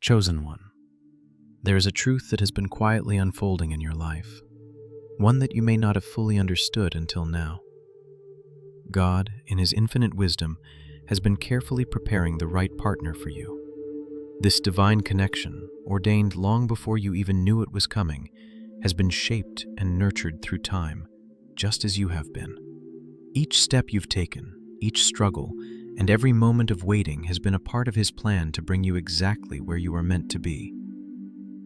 Chosen one, there is a truth that has been quietly unfolding in your life, one that you may not have fully understood until now. God, in His infinite wisdom, has been carefully preparing the right partner for you. This divine connection, ordained long before you even knew it was coming, has been shaped and nurtured through time, just as you have been. Each step you've taken, each struggle, and every moment of waiting has been a part of His plan to bring you exactly where you are meant to be.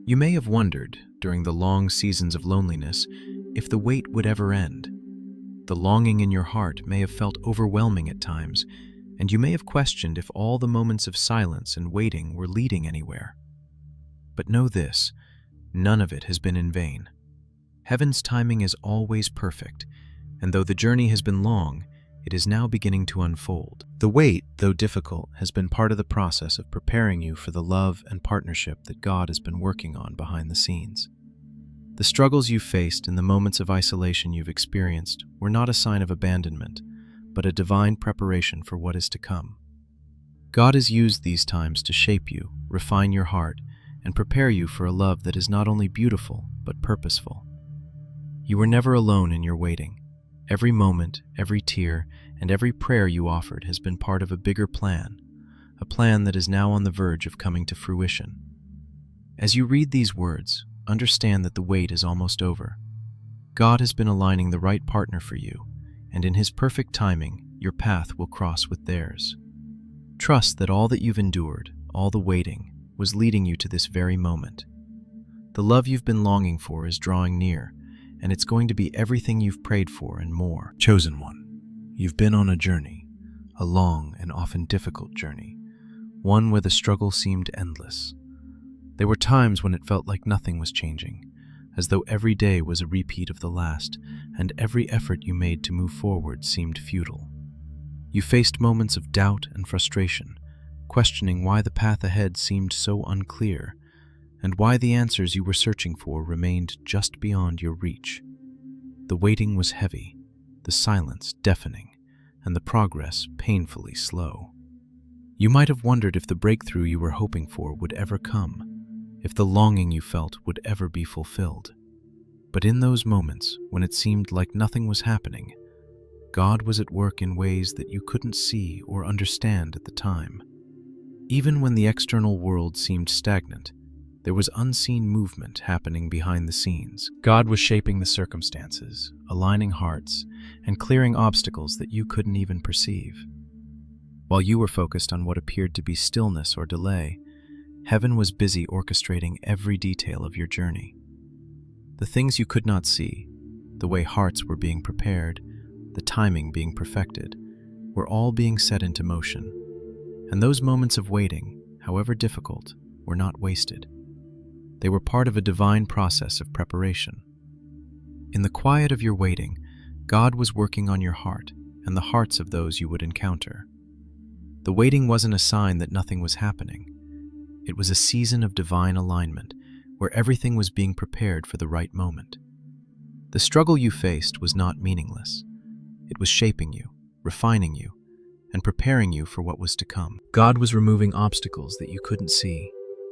You may have wondered, during the long seasons of loneliness, if the wait would ever end. The longing in your heart may have felt overwhelming at times, and you may have questioned if all the moments of silence and waiting were leading anywhere. But know this, none of it has been in vain. Heaven's timing is always perfect, and though the journey has been long, it is now beginning to unfold. The wait, though difficult, has been part of the process of preparing you for the love and partnership that God has been working on behind the scenes. The struggles you've faced and the moments of isolation you've experienced were not a sign of abandonment, but a divine preparation for what is to come. God has used these times to shape you, refine your heart, and prepare you for a love that is not only beautiful, but purposeful. You were never alone in your waiting. Every moment, every tear, and every prayer you offered has been part of a bigger plan, a plan that is now on the verge of coming to fruition. As you read these words, understand that the wait is almost over. God has been aligning the right partner for you, and in His perfect timing, your path will cross with theirs. Trust that all that you've endured, all the waiting, was leading you to this very moment. The love you've been longing for is drawing near, and it's going to be everything you've prayed for and more. Chosen one, you've been on a journey, a long and often difficult journey, one where the struggle seemed endless. There were times when it felt like nothing was changing, as though every day was a repeat of the last, and every effort you made to move forward seemed futile. You faced moments of doubt and frustration, questioning why the path ahead seemed so unclear, and why the answers you were searching for remained just beyond your reach. The waiting was heavy, the silence deafening, and the progress painfully slow. You might have wondered if the breakthrough you were hoping for would ever come, if the longing you felt would ever be fulfilled. But in those moments, when it seemed like nothing was happening, God was at work in ways that you couldn't see or understand at the time. Even when the external world seemed stagnant, there was unseen movement happening behind the scenes. God was shaping the circumstances, aligning hearts, and clearing obstacles that you couldn't even perceive. While you were focused on what appeared to be stillness or delay, Heaven was busy orchestrating every detail of your journey. The things you could not see, the way hearts were being prepared, the timing being perfected, were all being set into motion. And those moments of waiting, however difficult, were not wasted. They were part of a divine process of preparation. In the quiet of your waiting, God was working on your heart and the hearts of those you would encounter. The waiting wasn't a sign that nothing was happening. It was a season of divine alignment, where everything was being prepared for the right moment. The struggle you faced was not meaningless. It was shaping you, refining you, and preparing you for what was to come. God was removing obstacles that you couldn't see,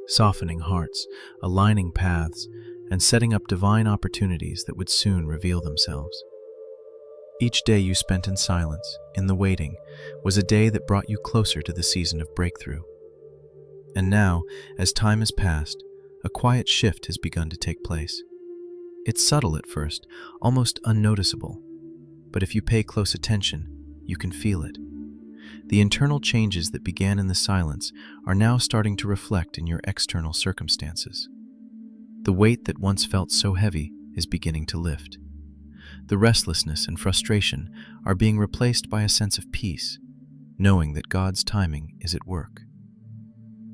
softening hearts, aligning paths, and setting up divine opportunities that would soon reveal themselves. Each day you spent in silence, in the waiting, was a day that brought you closer to the season of breakthrough. And now, as time has passed, a quiet shift has begun to take place. It's subtle at first, almost unnoticeable, but if you pay close attention, you can feel it. The internal changes that began in the silence are now starting to reflect in your external circumstances. The weight that once felt so heavy is beginning to lift. The restlessness and frustration are being replaced by a sense of peace, knowing that God's timing is at work.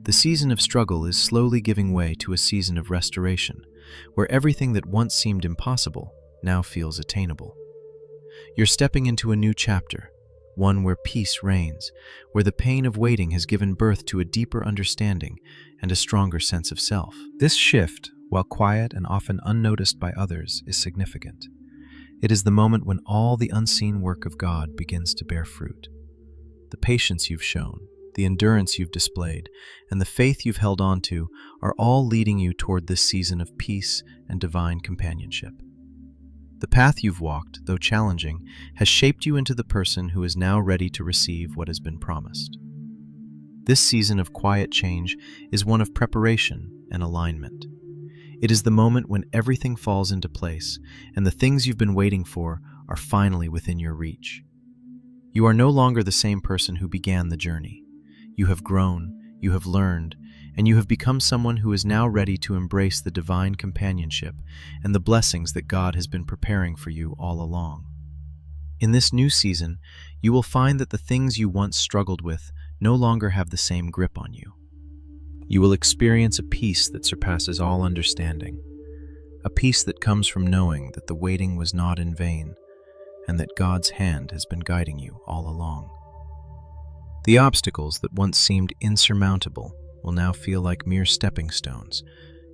The season of struggle is slowly giving way to a season of restoration, where everything that once seemed impossible now feels attainable. You're stepping into a new chapter, one where peace reigns, where the pain of waiting has given birth to a deeper understanding and a stronger sense of self. This shift, while quiet and often unnoticed by others, is significant. It is the moment when all the unseen work of God begins to bear fruit. The patience you've shown, the endurance you've displayed, and the faith you've held on to are all leading you toward this season of peace and divine companionship. The path you've walked, though challenging, has shaped you into the person who is now ready to receive what has been promised. This season of quiet change is one of preparation and alignment. It is the moment when everything falls into place and the things you've been waiting for are finally within your reach. You are no longer the same person who began the journey. You have grown, you have learned, and you have become someone who is now ready to embrace the divine companionship and the blessings that God has been preparing for you all along. In this new season, you will find that the things you once struggled with no longer have the same grip on you. You will experience a peace that surpasses all understanding, a peace that comes from knowing that the waiting was not in vain, and that God's hand has been guiding you all along. The obstacles that once seemed insurmountable will now feel like mere stepping stones,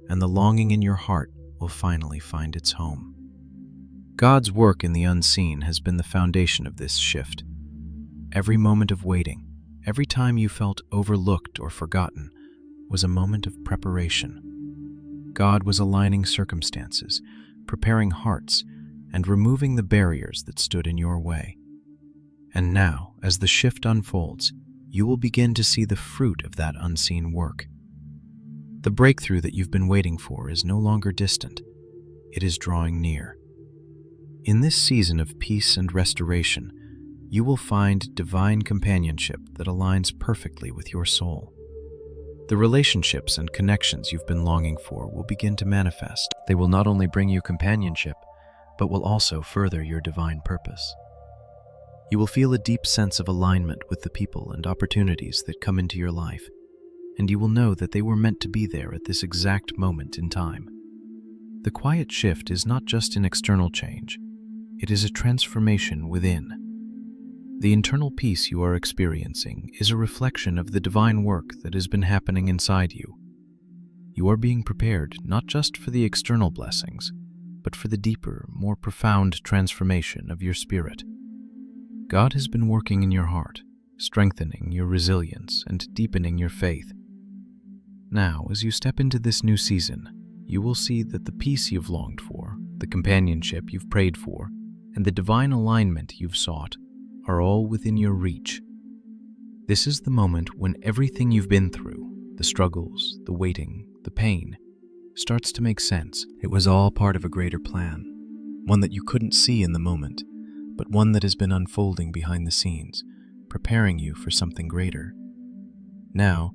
and the longing in your heart will finally find its home. God's work in the unseen has been the foundation of this shift. Every moment of waiting, every time you felt overlooked or forgotten, was a moment of preparation. God was aligning circumstances, preparing hearts, and removing the barriers that stood in your way. And now, as the shift unfolds, you will begin to see the fruit of that unseen work. The breakthrough that you've been waiting for is no longer distant. It is drawing near. In this season of peace and restoration, you will find divine companionship that aligns perfectly with your soul. The relationships and connections you've been longing for will begin to manifest. They will not only bring you companionship, but will also further your divine purpose. You will feel a deep sense of alignment with the people and opportunities that come into your life, and you will know that they were meant to be there at this exact moment in time. The quiet shift is not just an external change, it is a transformation within. The internal peace you are experiencing is a reflection of the divine work that has been happening inside you. You are being prepared not just for the external blessings, but for the deeper, more profound transformation of your spirit. God has been working in your heart, strengthening your resilience and deepening your faith. Now, as you step into this new season, you will see that the peace you've longed for, the companionship you've prayed for, and the divine alignment you've sought are all within your reach. This is the moment when everything you've been through, the struggles, the waiting, the pain, starts to make sense. It was all part of a greater plan, one that you couldn't see in the moment, but one that has been unfolding behind the scenes, preparing you for something greater. Now,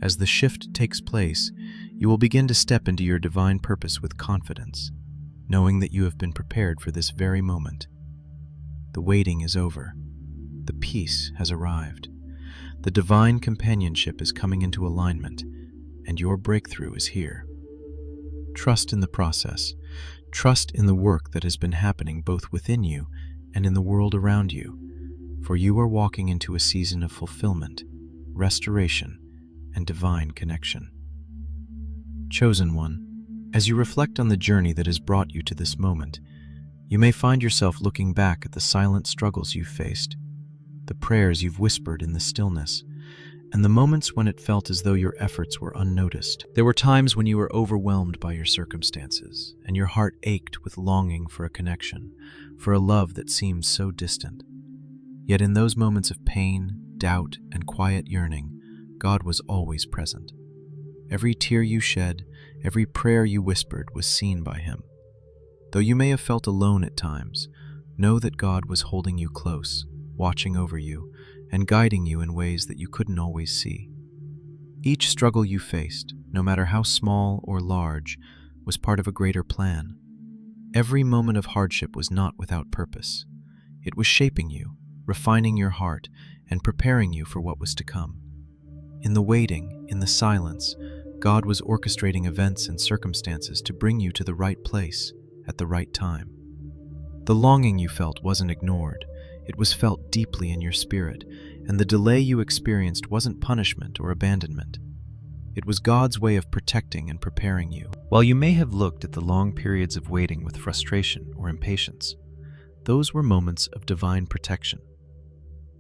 as the shift takes place, you will begin to step into your divine purpose with confidence, knowing that you have been prepared for this very moment. The waiting is over. The peace has arrived. The divine companionship is coming into alignment, and your breakthrough is here. Trust in the process. Trust in the work that has been happening both within you and in the world around you, for you are walking into a season of fulfillment, restoration, and divine connection. Chosen one, as you reflect on the journey that has brought you to this moment, you may find yourself looking back at the silent struggles you've faced, the prayers you've whispered in the stillness, and the moments when it felt as though your efforts were unnoticed. There were times when you were overwhelmed by your circumstances, and your heart ached with longing for a connection, for a love that seemed so distant. Yet in those moments of pain, doubt, and quiet yearning, God was always present. Every tear you shed, every prayer you whispered was seen by Him. Though you may have felt alone at times, know that God was holding you close, watching over you, and guiding you in ways that you couldn't always see. Each struggle you faced, no matter how small or large, was part of a greater plan. Every moment of hardship was not without purpose. It was shaping you, refining your heart, and preparing you for what was to come. In the waiting, in the silence, God was orchestrating events and circumstances to bring you to the right place at the right time. The longing you felt wasn't ignored. It was felt deeply in your spirit, and the delay you experienced wasn't punishment or abandonment. It was God's way of protecting and preparing you. While you may have looked at the long periods of waiting with frustration or impatience, those were moments of divine protection.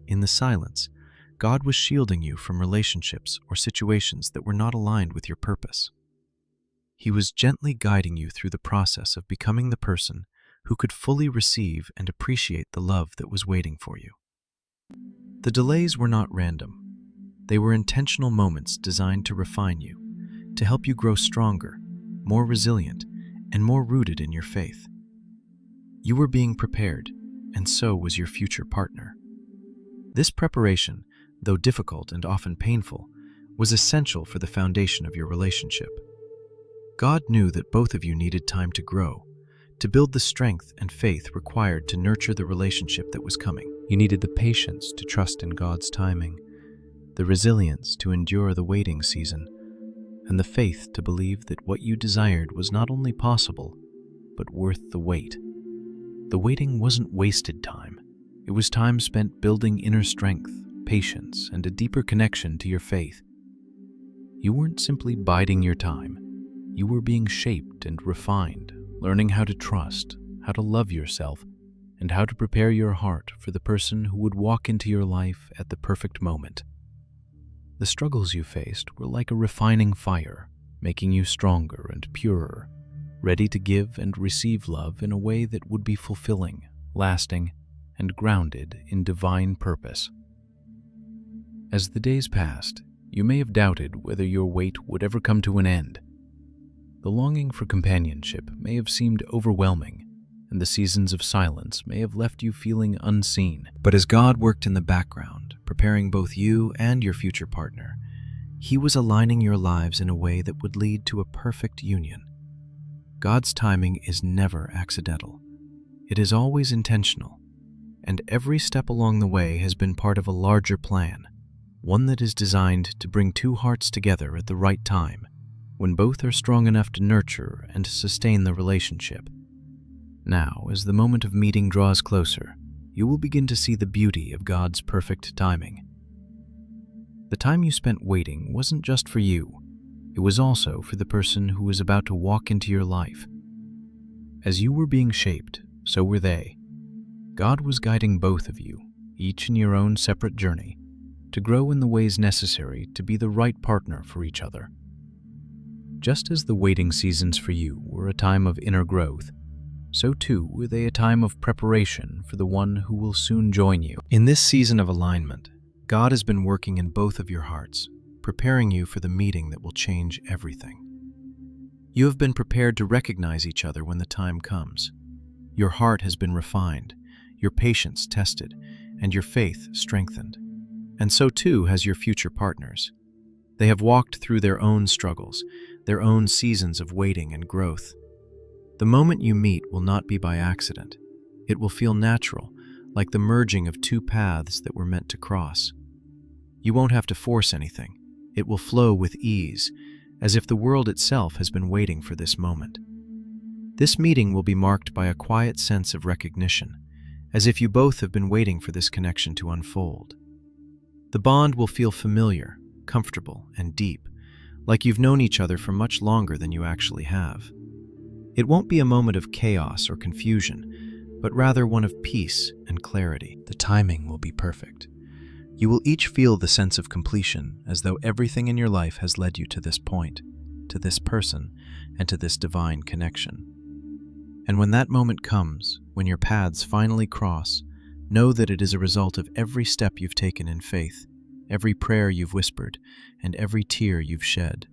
In the silence, God was shielding you from relationships or situations that were not aligned with your purpose. He was gently guiding you through the process of becoming the person who could fully receive and appreciate the love that was waiting for you. The delays were not random. They were intentional moments designed to refine you, to help you grow stronger, more resilient, and more rooted in your faith. You were being prepared, and so was your future partner. This preparation, though difficult and often painful, was essential for the foundation of your relationship. God knew that both of you needed time to grow, to build the strength and faith required to nurture the relationship that was coming. You needed the patience to trust in God's timing, the resilience to endure the waiting season, and the faith to believe that what you desired was not only possible, but worth the wait. The waiting wasn't wasted time. It was time spent building inner strength, patience, and a deeper connection to your faith. You weren't simply biding your time. You were being shaped and refined, learning how to trust, how to love yourself, and how to prepare your heart for the person who would walk into your life at the perfect moment. The struggles you faced were like a refining fire, making you stronger and purer, ready to give and receive love in a way that would be fulfilling, lasting, and grounded in divine purpose. As the days passed, you may have doubted whether your wait would ever come to an end. The longing for companionship may have seemed overwhelming, and the seasons of silence may have left you feeling unseen. But as God worked in the background, preparing both you and your future partner, He was aligning your lives in a way that would lead to a perfect union. God's timing is never accidental. It is always intentional, and every step along the way has been part of a larger plan, one that is designed to bring two hearts together at the right time, when both are strong enough to nurture and to sustain the relationship. Now, as the moment of meeting draws closer, you will begin to see the beauty of God's perfect timing. The time you spent waiting wasn't just for you, it was also for the person who was about to walk into your life. As you were being shaped, so were they. God was guiding both of you, each in your own separate journey, to grow in the ways necessary to be the right partner for each other. Just as the waiting seasons for you were a time of inner growth, so too were they a time of preparation for the one who will soon join you. In this season of alignment, God has been working in both of your hearts, preparing you for the meeting that will change everything. You have been prepared to recognize each other when the time comes. Your heart has been refined, your patience tested, and your faith strengthened. And so too has your future partners. They have walked through their own struggles, their own seasons of waiting and growth. The moment you meet will not be by accident. It will feel natural, like the merging of two paths that were meant to cross. You won't have to force anything. It will flow with ease, as if the world itself has been waiting for this moment. This meeting will be marked by a quiet sense of recognition, as if you both have been waiting for this connection to unfold. The bond will feel familiar, comfortable, and deep, like you've known each other for much longer than you actually have. It won't be a moment of chaos or confusion, but rather one of peace and clarity. The timing will be perfect. You will each feel the sense of completion, as though everything in your life has led you to this point, to this person, and to this divine connection. And when that moment comes, when your paths finally cross, know that it is a result of every step you've taken in faith, every prayer you've whispered, and every tear you've shed.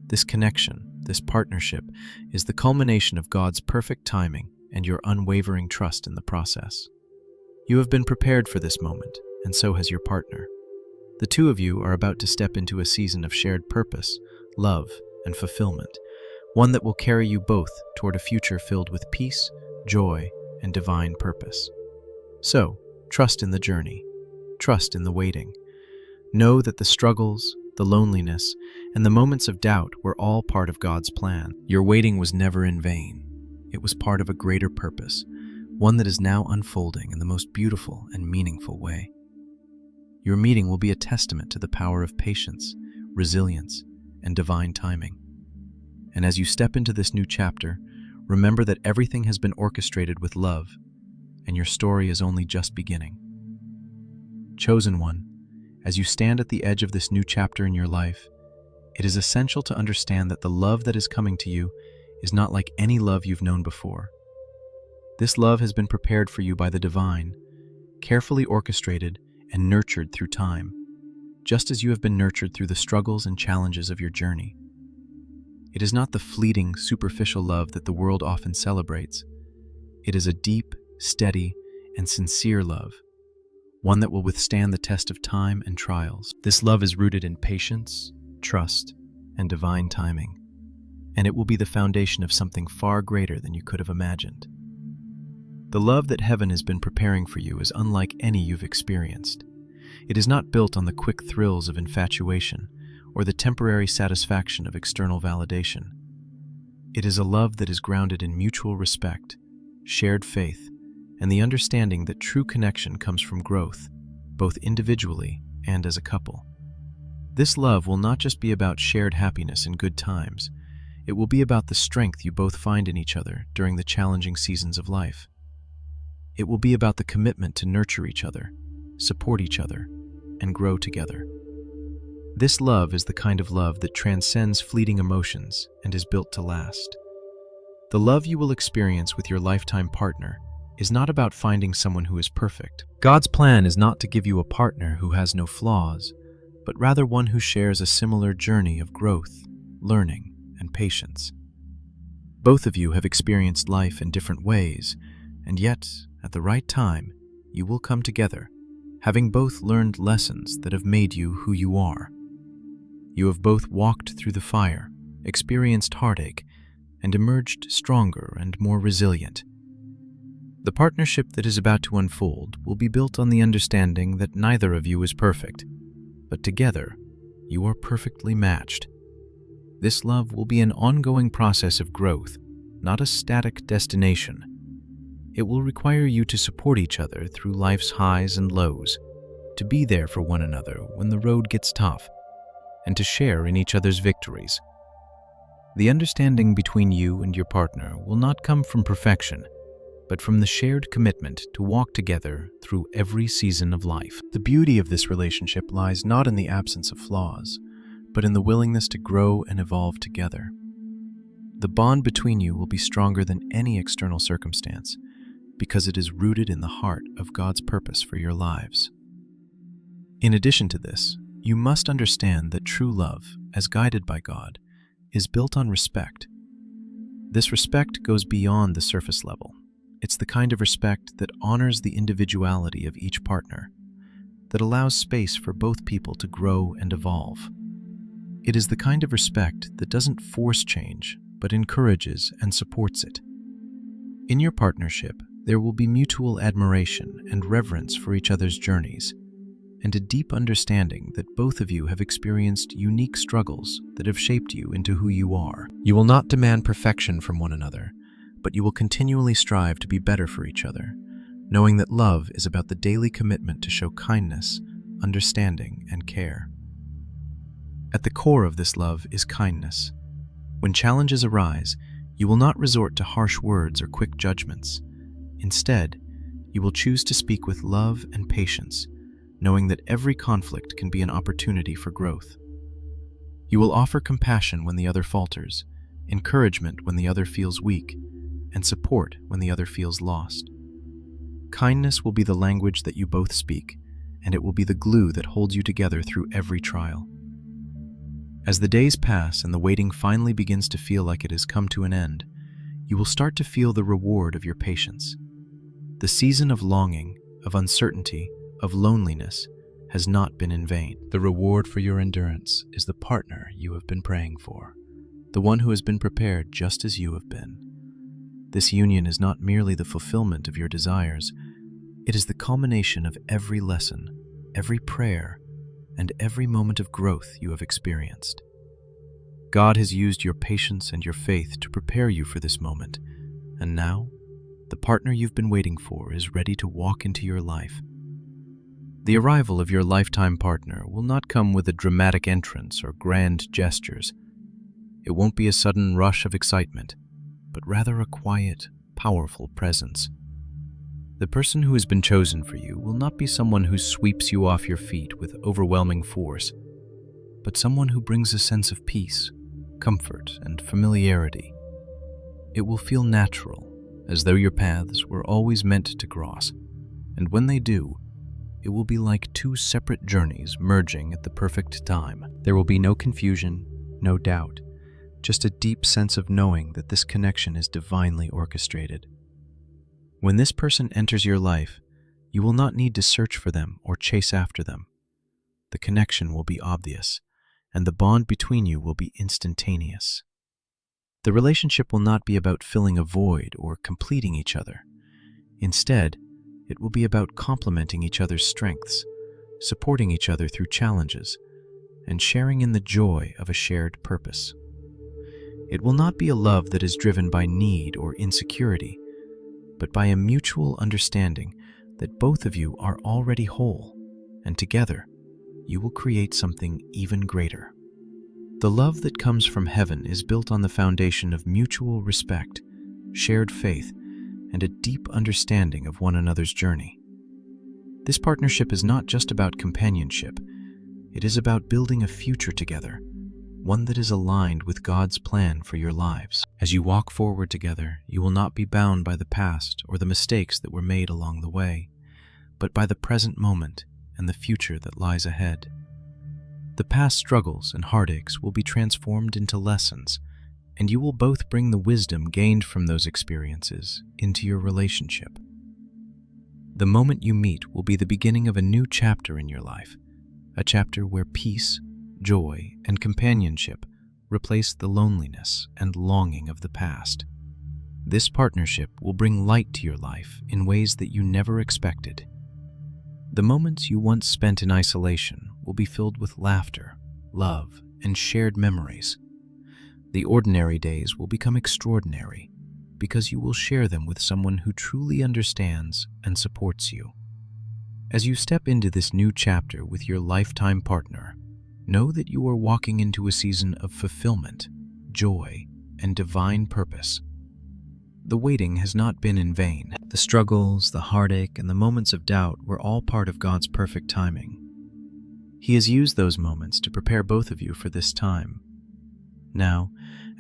This connection, this partnership, is the culmination of God's perfect timing and your unwavering trust in the process. You have been prepared for this moment, and so has your partner. The two of you are about to step into a season of shared purpose, love, and fulfillment, one that will carry you both toward a future filled with peace, joy, and divine purpose. So, trust in the journey. Trust in the waiting. Know that the struggles, the loneliness, and the moments of doubt were all part of God's plan. Your waiting was never in vain. It was part of a greater purpose, one that is now unfolding in the most beautiful and meaningful way. Your meeting will be a testament to the power of patience, resilience, and divine timing. And as you step into this new chapter, remember that everything has been orchestrated with love, and your story is only just beginning. Chosen one, As you stand at the edge of this new chapter in your life, it is essential to understand that the love that is coming to you is not like any love you've known before. This love has been prepared for you by the divine, carefully orchestrated and nurtured through time, just as you have been nurtured through the struggles and challenges of your journey. It is not the fleeting, superficial love that the world often celebrates. It is a deep, steady, and sincere love, one that will withstand the test of time and trials. This love is rooted in patience, trust, and divine timing, and it will be the foundation of something far greater than you could have imagined. The love that heaven has been preparing for you is unlike any you've experienced. It is not built on the quick thrills of infatuation or the temporary satisfaction of external validation. It is a love that is grounded in mutual respect, shared faith, and the understanding that true connection comes from growth, both individually and as a couple. This love will not just be about shared happiness in good times. It will be about the strength you both find in each other during the challenging seasons of life. It will be about the commitment to nurture each other, support each other, and grow together. This love is the kind of love that transcends fleeting emotions and is built to last. The love you will experience with your lifetime partner is not about finding someone who is perfect. God's plan is not to give you a partner who has no flaws, but rather one who shares a similar journey of growth, learning, and patience. Both of you have experienced life in different ways, and yet, at the right time, you will come together, having both learned lessons that have made you who you are. You have both walked through the fire, experienced heartache, and emerged stronger and more resilient. The partnership that is about to unfold will be built on the understanding that neither of you is perfect, but together, you are perfectly matched. This love will be an ongoing process of growth, not a static destination. It will require you to support each other through life's highs and lows, to be there for one another when the road gets tough, and to share in each other's victories. The understanding between you and your partner will not come from perfection, but from the shared commitment to walk together through every season of life. The beauty of this relationship lies not in the absence of flaws, but in the willingness to grow and evolve together. The bond between you will be stronger than any external circumstance, because it is rooted in the heart of God's purpose for your lives. In addition to this, you must understand that true love, as guided by God, is built on respect. This respect goes beyond the surface level. It's the kind of respect that honors the individuality of each partner, that allows space for both people to grow and evolve. It is the kind of respect that doesn't force change, but encourages and supports it. In your partnership, there will be mutual admiration and reverence for each other's journeys, and a deep understanding that both of you have experienced unique struggles that have shaped you into who you are. You will not demand perfection from one another, but you will continually strive to be better for each other, knowing that love is about the daily commitment to show kindness, understanding, and care. At the core of this love is kindness. When challenges arise, you will not resort to harsh words or quick judgments. Instead, you will choose to speak with love and patience, knowing that every conflict can be an opportunity for growth. You will offer compassion when the other falters, encouragement when the other feels weak, and support when the other feels lost. Kindness will be the language that you both speak, and it will be the glue that holds you together through every trial. As the days pass and the waiting finally begins to feel like it has come to an end, you will start to feel the reward of your patience. The season of longing, of uncertainty, of loneliness has not been in vain. The reward for your endurance is the partner you have been praying for, the one who has been prepared just as you have been. This union is not merely the fulfillment of your desires, it is the culmination of every lesson, every prayer, and every moment of growth you have experienced. God has used your patience and your faith to prepare you for this moment, and now, the partner you've been waiting for is ready to walk into your life. The arrival of your lifetime partner will not come with a dramatic entrance or grand gestures. It won't be a sudden rush of excitement, but rather a quiet, powerful presence. The person who has been chosen for you will not be someone who sweeps you off your feet with overwhelming force, but someone who brings a sense of peace, comfort, and familiarity. It will feel natural, as though your paths were always meant to cross, and when they do, it will be like two separate journeys merging at the perfect time. There will be no confusion, no doubt, just a deep sense of knowing that this connection is divinely orchestrated. When this person enters your life, you will not need to search for them or chase after them. The connection will be obvious, and the bond between you will be instantaneous. The relationship will not be about filling a void or completing each other. Instead, it will be about complementing each other's strengths, supporting each other through challenges, and sharing in the joy of a shared purpose. It will not be a love that is driven by need or insecurity, but by a mutual understanding that both of you are already whole, and together you will create something even greater. The love that comes from heaven is built on the foundation of mutual respect, shared faith, and a deep understanding of one another's journey. This partnership is not just about companionship, it is about building a future together, one that is aligned with God's plan for your lives. As you walk forward together, you will not be bound by the past or the mistakes that were made along the way, but by the present moment and the future that lies ahead. The past struggles and heartaches will be transformed into lessons, and you will both bring the wisdom gained from those experiences into your relationship. The moment you meet will be the beginning of a new chapter in your life, a chapter where peace, joy, and companionship replace the loneliness and longing of the past. This partnership will bring light to your life in ways that you never expected. The moments you once spent in isolation will be filled with laughter, love, and shared memories. The ordinary days will become extraordinary because you will share them with someone who truly understands and supports you. As you step into this new chapter with your lifetime partner, know that you are walking into a season of fulfillment, joy, and divine purpose. The waiting has not been in vain. The struggles, the heartache, and the moments of doubt were all part of God's perfect timing. He has used those moments to prepare both of you for this time. Now,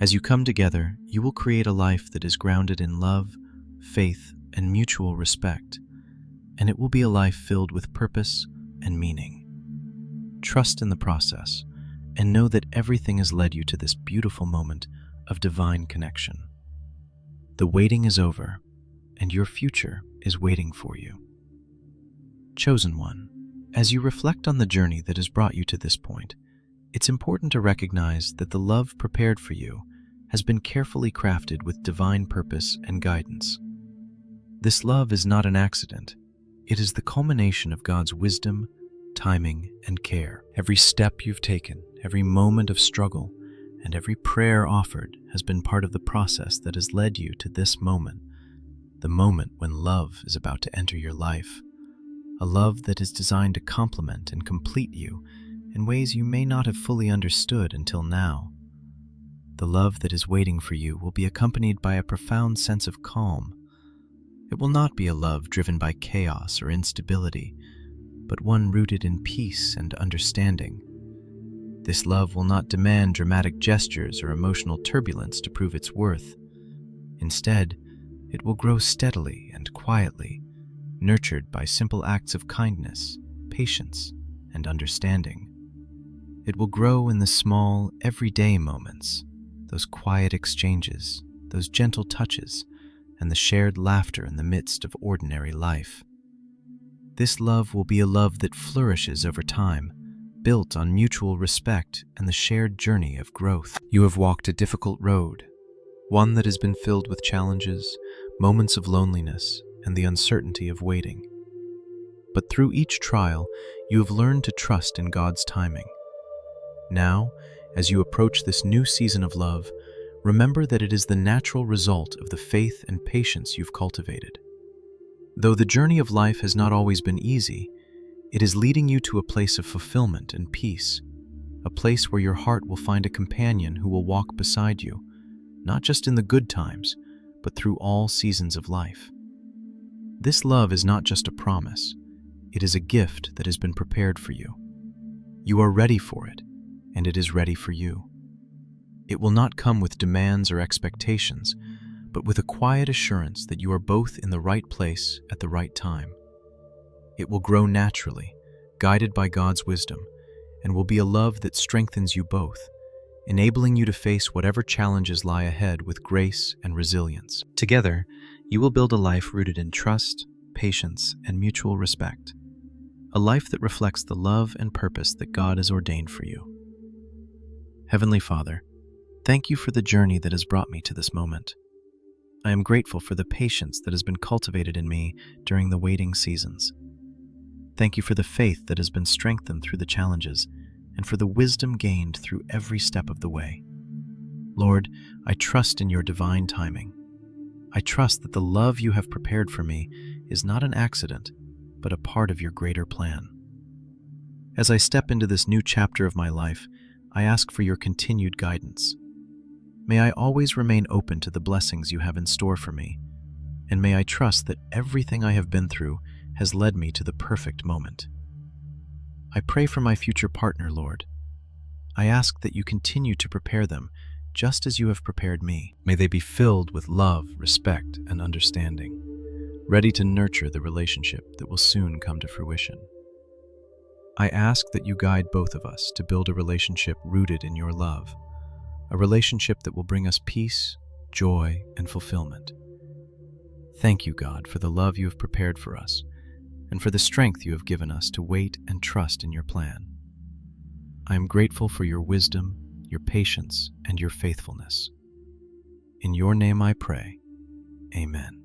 as you come together, you will create a life that is grounded in love, faith, and mutual respect, and it will be a life filled with purpose and meaning. Trust in the process, and know that everything has led you to this beautiful moment of divine connection. The waiting is over, and your future is waiting for you. Chosen one, as you reflect on the journey that has brought you to this point, it's important to recognize that the love prepared for you has been carefully crafted with divine purpose and guidance. This love is not an accident. It is the culmination of God's wisdom, timing, and care. Every step you've taken, every moment of struggle, and every prayer offered has been part of the process that has led you to this moment, the moment when love is about to enter your life, a love that is designed to complement and complete you in ways you may not have fully understood until now. The love that is waiting for you will be accompanied by a profound sense of calm. It will not be a love driven by chaos or instability, but one rooted in peace and understanding. This love will not demand dramatic gestures or emotional turbulence to prove its worth. Instead, it will grow steadily and quietly, nurtured by simple acts of kindness, patience, and understanding. It will grow in the small, everyday moments, those quiet exchanges, those gentle touches, and the shared laughter in the midst of ordinary life. This love will be a love that flourishes over time, built on mutual respect and the shared journey of growth. You have walked a difficult road, one that has been filled with challenges, moments of loneliness, and the uncertainty of waiting. But through each trial, you have learned to trust in God's timing. Now, as you approach this new season of love, remember that it is the natural result of the faith and patience you've cultivated. Though the journey of life has not always been easy, it is leading you to a place of fulfillment and peace, a place where your heart will find a companion who will walk beside you, not just in the good times, but through all seasons of life. This love is not just a promise, it is a gift that has been prepared for you. You are ready for it, and it is ready for you. It will not come with demands or expectations, but with a quiet assurance that you are both in the right place at the right time. It will grow naturally, guided by God's wisdom, and will be a love that strengthens you both, enabling you to face whatever challenges lie ahead with grace and resilience. Together, you will build a life rooted in trust, patience, and mutual respect. A life that reflects the love and purpose that God has ordained for you. Heavenly Father, thank you for the journey that has brought me to this moment. I am grateful for the patience that has been cultivated in me during the waiting seasons. Thank you for the faith that has been strengthened through the challenges and for the wisdom gained through every step of the way. Lord, I trust in your divine timing. I trust that the love you have prepared for me is not an accident, but a part of your greater plan. As I step into this new chapter of my life, I ask for your continued guidance. May I always remain open to the blessings you have in store for me, and may I trust that everything I have been through has led me to the perfect moment. I pray for my future partner, Lord. I ask that you continue to prepare them just as you have prepared me. May they be filled with love, respect, and understanding, ready to nurture the relationship that will soon come to fruition. I ask that you guide both of us to build a relationship rooted in your love, a relationship that will bring us peace, joy, and fulfillment. Thank you, God, for the love you have prepared for us, and for the strength you have given us to wait and trust in your plan. I am grateful for your wisdom, your patience, and your faithfulness. In your name I pray. Amen.